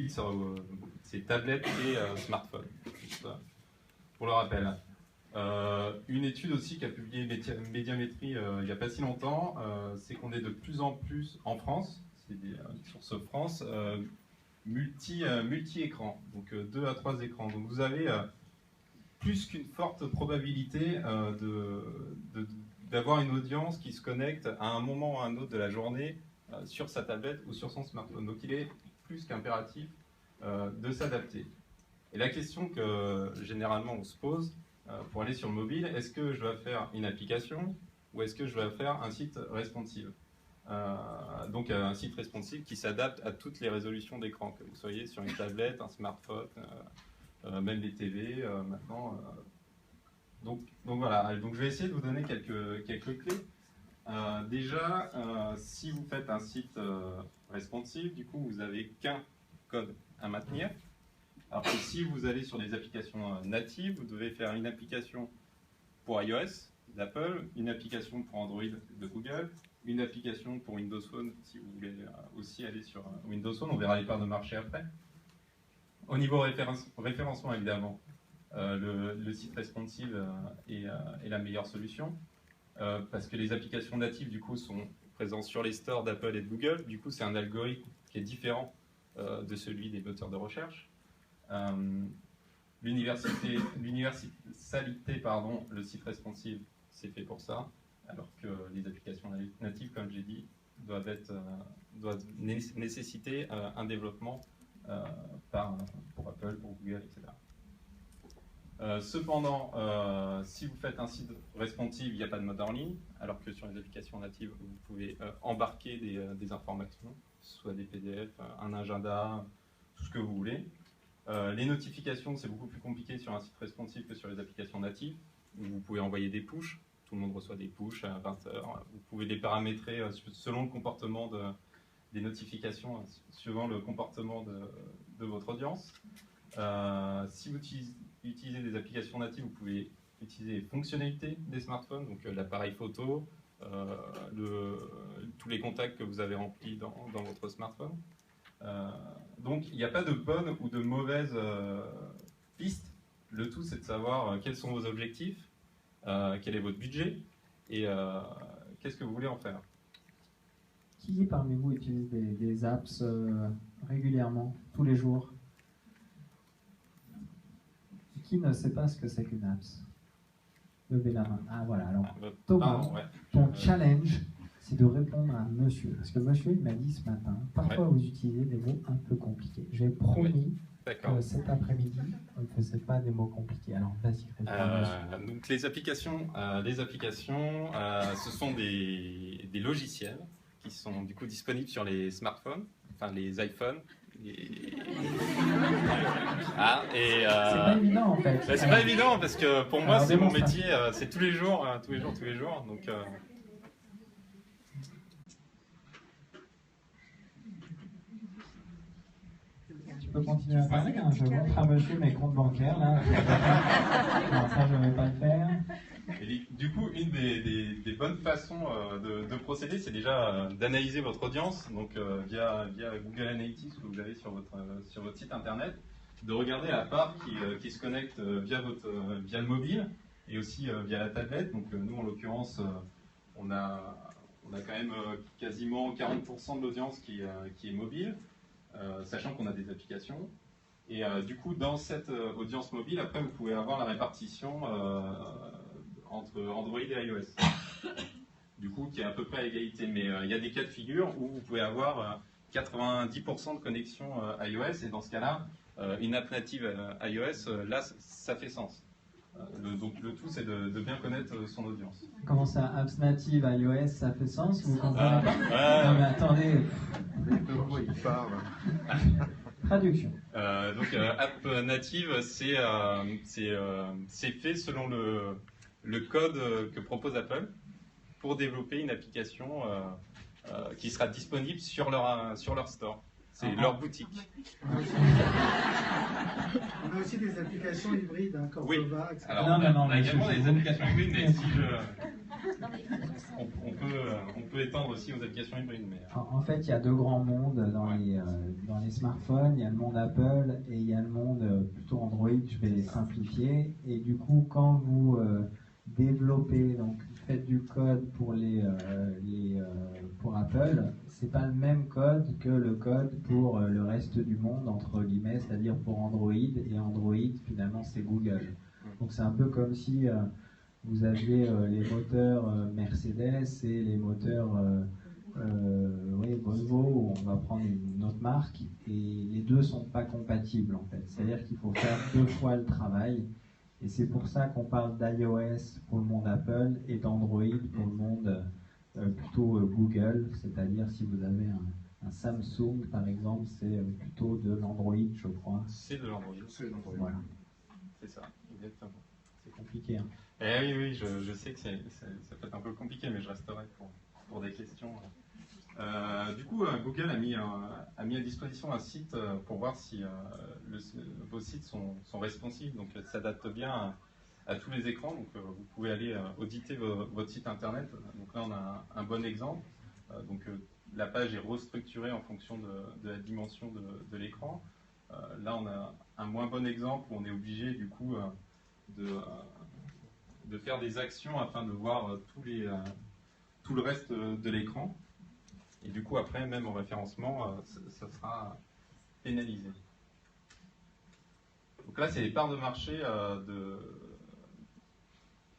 c'est tablettes et smartphones. Pour le rappel. Une étude aussi qu'a publié Médiamétrie il n'y a pas si longtemps, c'est qu'on est de plus en plus en France, c'est des sources France, multi-écrans, donc 2 à 3 écrans. Donc vous avez plus qu'une forte probabilité d'avoir une audience qui se connecte à un moment ou à un autre de la journée sur sa tablette ou sur son smartphone. Donc il est plus qu'impératif de s'adapter. Et la question que généralement on se pose pour aller sur le mobile, est-ce que je dois faire une application ou est-ce que je dois faire un site responsive? Donc un site responsive qui s'adapte à toutes les résolutions d'écran, que vous soyez sur une tablette, un smartphone, même les TV maintenant. Donc voilà, donc je vais essayer de vous donner quelques clés. Déjà, si vous faites un site responsive, du coup vous n'avez qu'un code à maintenir. Alors que si vous allez sur des applications natives, vous devez faire une application pour iOS d'Apple, une application pour Android de Google, une application pour Windows Phone si vous voulez aussi aller sur Windows Phone. On verra les parts de marché après. Au niveau référencement, évidemment, le site responsive est la meilleure solution parce que les applications natives du coup sont présentes sur les stores d'Apple et de Google. Du coup, c'est un algorithme qui est différent de celui des moteurs de recherche. L'universalité, le site responsive, c'est fait pour ça, alors que les applications natives, comme j'ai dit, doivent nécessiter un développement pour Apple, pour Google, etc. Cependant, si vous faites un site responsive, il n'y a pas de mode en ligne, alors que sur les applications natives, vous pouvez embarquer des informations, soit des PDF, un agenda, tout ce que vous voulez. Les notifications, c'est beaucoup plus compliqué sur un site responsive que sur les applications natives. Vous pouvez envoyer des pushs, tout le monde reçoit des pushs à 20h. Vous pouvez les paramétrer selon le comportement des notifications, suivant le comportement de votre audience. Si vous utilisez des applications natives, vous pouvez utiliser les fonctionnalités des smartphones, donc l'appareil photo, tous les contacts que vous avez remplis dans votre smartphone. Donc il n'y a pas de bonne ou de mauvaise piste. Le tout, c'est de savoir quels sont vos objectifs, quel est votre budget et qu'est-ce que vous voulez en faire. Qui parmi vous utilise des apps régulièrement, tous les jours? Qui ne sait pas ce que c'est qu'une apps? Levez la main. Ah voilà, alors Thomas, ton challenge, c'est de répondre à monsieur. Parce que monsieur, il m'a dit ce matin, parfois vous utilisez des mots un peu compliqués. J'ai promis que cet après-midi, on ne faisait pas des mots compliqués. Alors vas-y, réponds. Donc les applications, ce sont des logiciels qui sont du coup disponibles sur les smartphones, enfin les iPhones. C'est pas évident en fait. C'est pas évident parce que pour moi c'est mon métier, c'est tous les jours. Donc, Tu peux continuer à parler, hein. Je montre à monsieur mes comptes bancaires là. Non, ça je ne vais pas le faire. Et du coup, une des bonnes façons de procéder, c'est déjà d'analyser votre audience, donc via Google Analytics que vous avez sur votre site internet, de regarder la part qui se connecte via le mobile et aussi via la tablette. Donc nous, en l'occurrence, on a quand même quasiment 40% de l'audience qui est mobile, sachant qu'on a des applications. Et du coup, dans cette audience mobile, après, vous pouvez avoir la répartition entre Android et iOS, du coup qui est à peu près à égalité, mais il y a des cas de figure où vous pouvez avoir 90% de connexion iOS, et dans ce cas-là, une app native iOS, là ça fait sens. Donc le tout c'est de bien connaître son audience. Comment ça, apps native iOS, ça fait sens? Vous comprenez pas? Non mais attendez. Il parle. Traduction. Donc app native, c'est fait selon le code que propose Apple pour développer une application qui sera disponible sur leur store. C'est leur boutique. On a aussi des applications hybrides, Cordova, etc. Alors, on a également des applications hybrides, mais on peut étendre aussi aux applications hybrides. Mais... En fait, il y a deux grands mondes dans les smartphones. Il y a le monde Apple et il y a le monde plutôt Android. Je vais les simplifier. Et du coup, quand vous développez, donc faites du code pour pour Apple, c'est pas le même code que le code pour le reste du monde, entre guillemets, c'est-à-dire pour Android. Et Android, finalement, c'est Google. Donc c'est un peu comme si vous aviez les moteurs Mercedes et les moteurs Volvo, où on va prendre une autre marque, et les deux sont pas compatibles en fait. C'est-à-dire qu'il faut faire deux fois le travail, et c'est pour ça qu'on parle d'iOS pour le monde Apple et d'Android pour le monde plutôt Google. C'est-à-dire si vous avez un Samsung par exemple, c'est plutôt de l'Android, je crois. C'est de l'Android. Voilà. C'est ça, exactement. C'est compliqué. Hein. Oui, je sais que ça peut être un peu compliqué, mais je resterai pour des questions. Du coup, Google a mis à disposition un site pour voir si vos sites sont responsives, donc s'adaptent bien à tous les écrans. Donc, vous pouvez aller auditer votre site internet. Donc là, on a un bon exemple. La page est restructurée en fonction de la dimension de l'écran. Là, on a un moins bon exemple où on est obligé du coup de faire des actions afin de voir tout le reste de l'écran. Et du coup, après, même en référencement, ça sera pénalisé. Donc là, c'est les parts de marché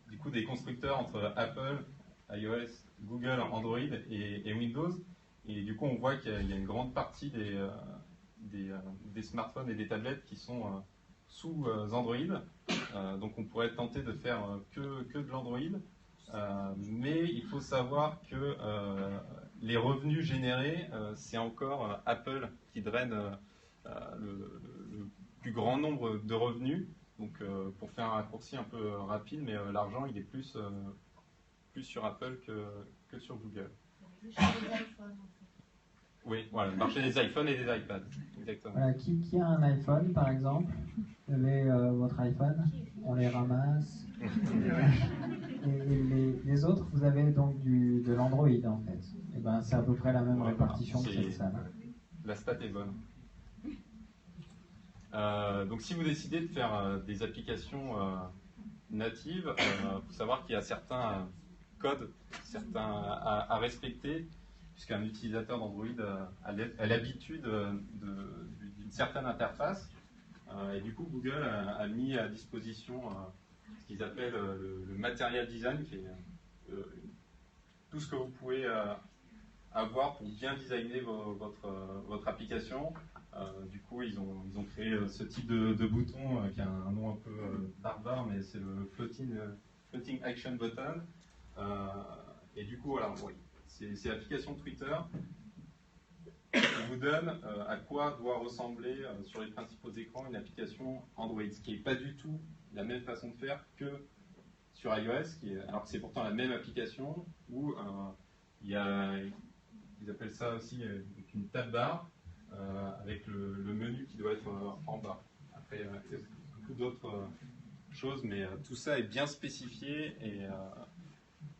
du coup, des constructeurs entre Apple, iOS, Google, Android et Windows. Et du coup, on voit qu'il y a une grande partie des smartphones et des tablettes qui sont sous Android. Donc on pourrait tenter de faire que de l'Android. Mais il faut savoir que les revenus générés, c'est encore Apple qui draine le plus grand nombre de revenus. Donc pour faire un raccourci un peu rapide, mais l'argent il est plus sur Apple que sur Google. Oui, voilà, le marché des iPhones et des iPads. Exactement. Voilà, qui a un iPhone par exemple? Vous avez votre iPhone, on les ramasse. Et les autres, vous avez donc de l'Android en fait. Et ben, c'est à peu près la même répartition que cette salle. La stat est bonne. Donc si vous décidez de faire des applications natives, il faut savoir qu'il y a certains codes à respecter, puisqu'un utilisateur d'Android a l'habitude d'une certaine interface. Et du coup, Google a mis à disposition ce qu'ils appellent le material design, qui est tout ce que vous pouvez avoir pour bien designer votre application. Du coup, ils ont créé ce type de bouton qui a un nom un peu barbare, mais c'est le floating action button. Et du coup, voilà, oui, c'est l'application Twitter qui vous donne à quoi doit ressembler sur les principaux écrans une application Android, ce qui n'est pas du tout la même façon de faire que sur iOS, alors que c'est pourtant la même application où il y a, ils appellent ça aussi une tab bar avec le menu qui doit être en bas. Après, il y a beaucoup d'autres choses, mais tout ça est bien spécifié et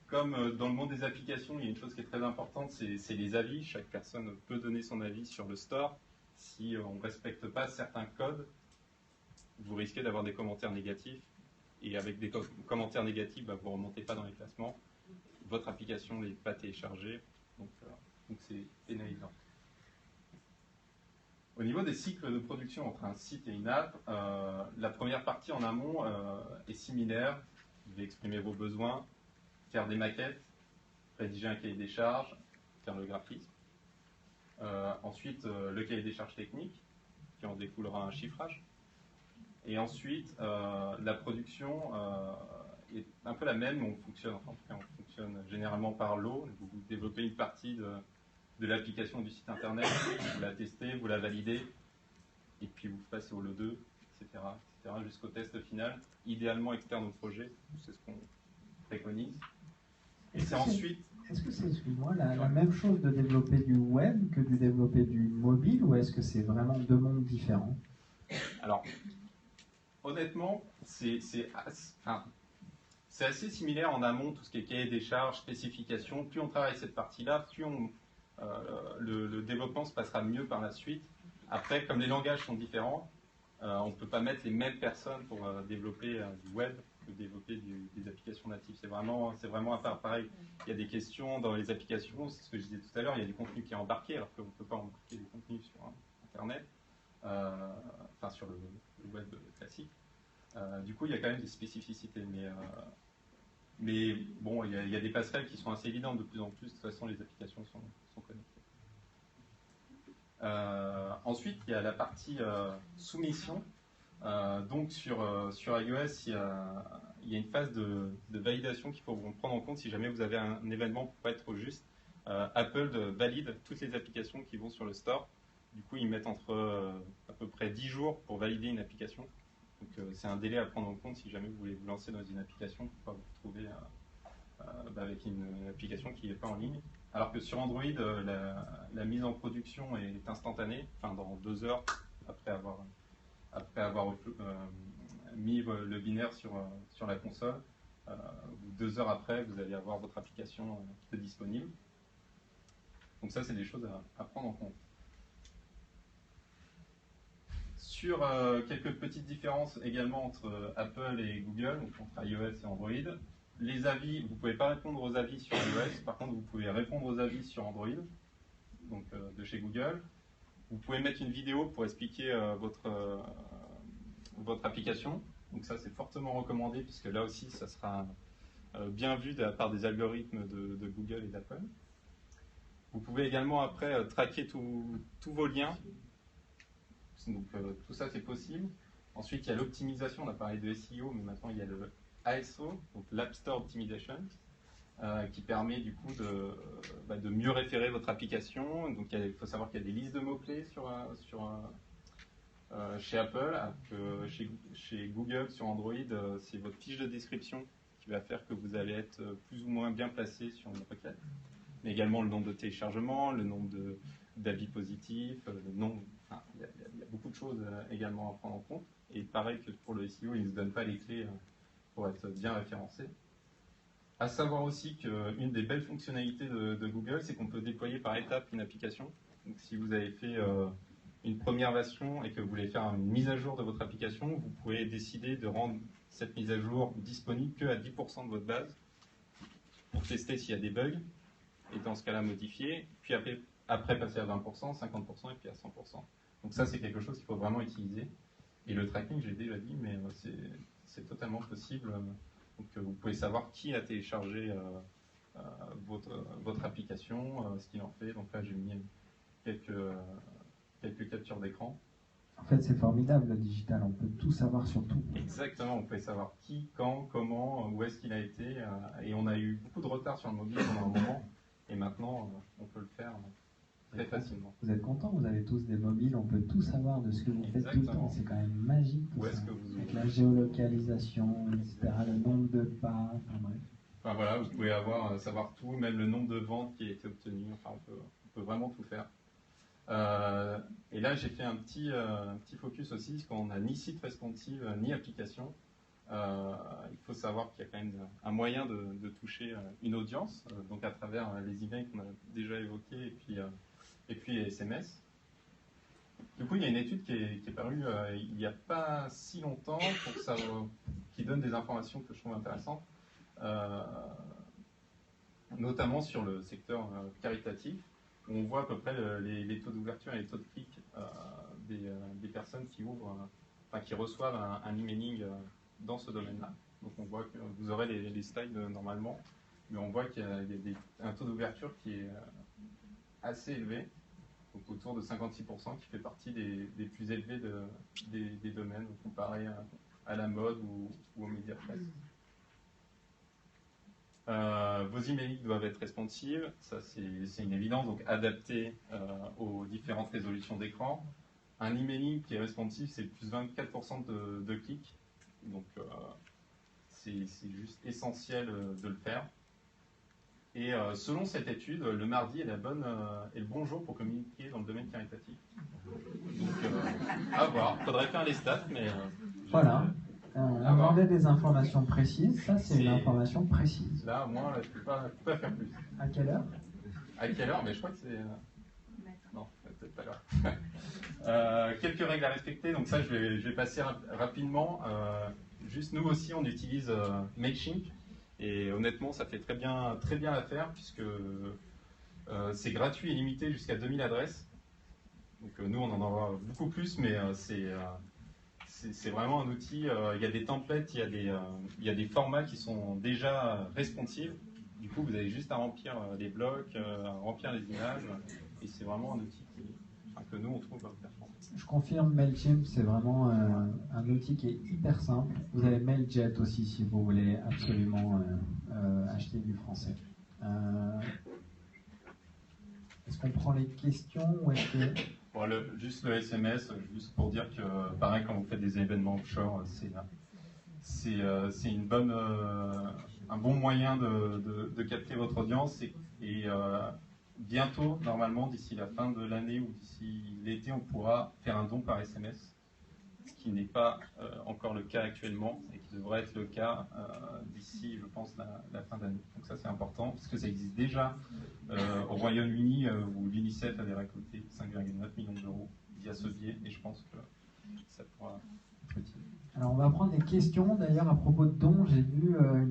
comme dans le monde des applications, il y a une chose qui est très importante, c'est les avis. Chaque personne peut donner son avis sur le store. Si on ne respecte pas certains codes, vous risquez d'avoir des commentaires négatifs. Et avec des commentaires négatifs, vous ne remontez pas dans les classements. Votre application n'est pas téléchargée. Donc c'est pénalisant. Au niveau des cycles de production entre un site et une app, la première partie en amont est similaire. Vous devez exprimer vos besoins, faire des maquettes, rédiger un cahier des charges, faire le graphisme. Ensuite, le cahier des charges technique, qui en découlera un chiffrage. Et ensuite, la production est un peu la même, on fonctionne généralement par lot. Vous développez une partie de l'application du site internet, vous la testez, vous la validez, et puis vous passez au lot 2, etc. jusqu'au test final, idéalement externe au projet, c'est ce qu'on préconise. Et c'est ensuite... Est-ce que c'est, excuse-moi, la même chose de développer du web que de développer du mobile, ou est-ce que c'est vraiment deux mondes différents? Alors, honnêtement, c'est c'est assez similaire en amont, tout ce qui est cahier des charges, spécifications. Plus on travaille cette partie-là, plus le développement se passera mieux par la suite. Après, comme les langages sont différents, on ne peut pas mettre les mêmes personnes pour développer du web que développer des applications natives. C'est vraiment à part. Pareil, il y a des questions dans les applications, c'est ce que je disais tout à l'heure, il y a du contenu qui est embarqué, alors qu'on ne peut pas embarquer du contenu sur Internet, enfin sur le web classique. Du coup, il y a quand même des spécificités. Mais bon, il y a des passerelles qui sont assez évidentes de plus en plus. De toute façon, les applications sont connectées. Ensuite, il y a la partie soumission. Donc sur iOS, il y a une phase de validation qu'il faut prendre en compte si jamais vous avez un événement pour pas être trop juste. Apple valide toutes les applications qui vont sur le store. Du coup, ils mettent entre à peu près 10 jours pour valider une application. Donc c'est un délai à prendre en compte si jamais vous voulez vous lancer dans une application pour pas vous retrouver avec une application qui n'est pas en ligne. Alors que sur Android, la mise en production est instantanée, enfin dans 2 heures après avoir mis le binaire sur la console. 2 heures après, vous allez avoir votre application disponible. Donc ça, c'est des choses à prendre en compte. Sur quelques petites différences également entre Apple et Google, donc entre iOS et Android. Les avis, vous ne pouvez pas répondre aux avis sur iOS, par contre vous pouvez répondre aux avis sur Android, donc de chez Google. Vous pouvez mettre une vidéo pour expliquer votre application, donc ça c'est fortement recommandé puisque là aussi ça sera bien vu de la part des algorithmes de Google et d'Apple. Vous pouvez également après traquer tous vos liens. Donc tout ça c'est possible. Ensuite il y a l'optimisation, on a parlé de SEO, mais maintenant il y a le ASO, donc l'App Store Optimization, qui permet du coup de mieux référer votre application. Donc il faut savoir qu'il y a des listes de mots-clés chez Apple, chez Google, sur Android, c'est votre fiche de description qui va faire que vous allez être plus ou moins bien placé sur une requête. Mais également le nombre de téléchargements, le nombre d'avis positifs, le nombre. Enfin, il y a beaucoup de choses également à prendre en compte. Et pareil que pour le SEO, ils ne se donnent pas les clés pour être bien référencé. À savoir aussi qu'une des belles fonctionnalités de Google, c'est qu'on peut déployer par étapes une application. Donc si vous avez fait une première version et que vous voulez faire une mise à jour de votre application, vous pouvez décider de rendre cette mise à jour disponible qu'à 10% de votre base pour tester s'il y a des bugs et dans ce cas-là modifier, puis après passer à 20%, 50% et puis à 100%. Donc ça c'est quelque chose qu'il faut vraiment utiliser. Et le tracking, j'ai déjà dit, mais c'est totalement possible. Donc vous pouvez savoir qui a téléchargé votre application, ce qu'il en fait. Donc là j'ai mis quelques captures d'écran. En fait c'est formidable le digital, on peut tout savoir sur tout. Exactement, on peut savoir qui, quand, comment, où est-ce qu'il a été. Et on a eu beaucoup de retard sur le mobile pendant un moment. Et maintenant on peut le faire très facilement. Vous êtes contents, vous avez tous des mobiles, on peut tout savoir de ce que vous faites tout le temps. C'est quand même magique tout ça. Avec la géolocalisation, etc., le nombre de pas, enfin bref. Enfin voilà, vous pouvez savoir tout, même le nombre de ventes qui a été obtenu. Enfin on peut vraiment tout faire. Et là j'ai fait un petit focus aussi, parce qu'on n'a ni site responsive, ni application. Il faut savoir qu'il y a quand même un moyen de toucher une audience, donc à travers les emails qu'on a déjà évoqués et puis les SMS. Du coup, il y a une étude qui est parue il n'y a pas si longtemps qui donne des informations que je trouve intéressantes, notamment sur le secteur caritatif, où on voit à peu près les taux d'ouverture et les taux de clic des personnes qui reçoivent un emailing dans ce domaine-là. Donc on voit que vous aurez les slides normalement, mais on voit qu'il y a un taux d'ouverture qui est assez élevé, donc autour de 56%, qui fait partie des plus élevés des domaines comparé à la mode ou aux médias presse. Vos emails doivent être responsives, ça c'est une évidence, donc adaptés aux différentes résolutions d'écran. Un emailing qui est responsive, c'est plus 24% de clics. Donc c'est juste essentiel de le faire. Et selon cette étude, le mardi est le bon jour pour communiquer dans le domaine caritatif. Donc à voir, il faudrait faire les stats, mais voilà. On demandait des informations précises. Ça, c'est une information précise. Là, moi, je ne peux pas faire plus. À quelle heure? À quelle heure? Mais je crois que c'est... Non, peut-être pas là. Quelques règles à respecter. Donc ça, je vais passer rapidement. Juste, nous aussi, on utilise Mailchimp. Et honnêtement, ça fait très bien l'affaire, puisque c'est gratuit et limité jusqu'à 2000 adresses. Donc nous, on en aura beaucoup plus, mais c'est vraiment un outil. Il y a des templates, il y a des formats qui sont déjà responsives. Du coup, vous avez juste à remplir les blocs, à remplir les images, et c'est vraiment un outil que nous, on trouve performant. Je confirme, Mailchimp, c'est vraiment un outil qui est hyper simple. Vous avez Mailjet aussi, si vous voulez absolument acheter du français. Est-ce qu'on prend les questions ou est-ce que... Bon, juste le SMS, juste pour dire que, pareil, quand vous faites des événements offshore, c'est un bon moyen de capter votre audience et bientôt, normalement, d'ici la fin de l'année ou d'ici l'été, on pourra faire un don par SMS, ce qui n'est pas encore le cas actuellement et qui devrait être le cas d'ici, je pense, la fin d'année. Donc ça, c'est important, parce que ça existe déjà au Royaume-Uni, où l'UNICEF avait récolté 5,9 millions d'euros via ce biais, et je pense que ça pourra être utile. Alors, on va prendre des questions. D'ailleurs, à propos de dons, j'ai vu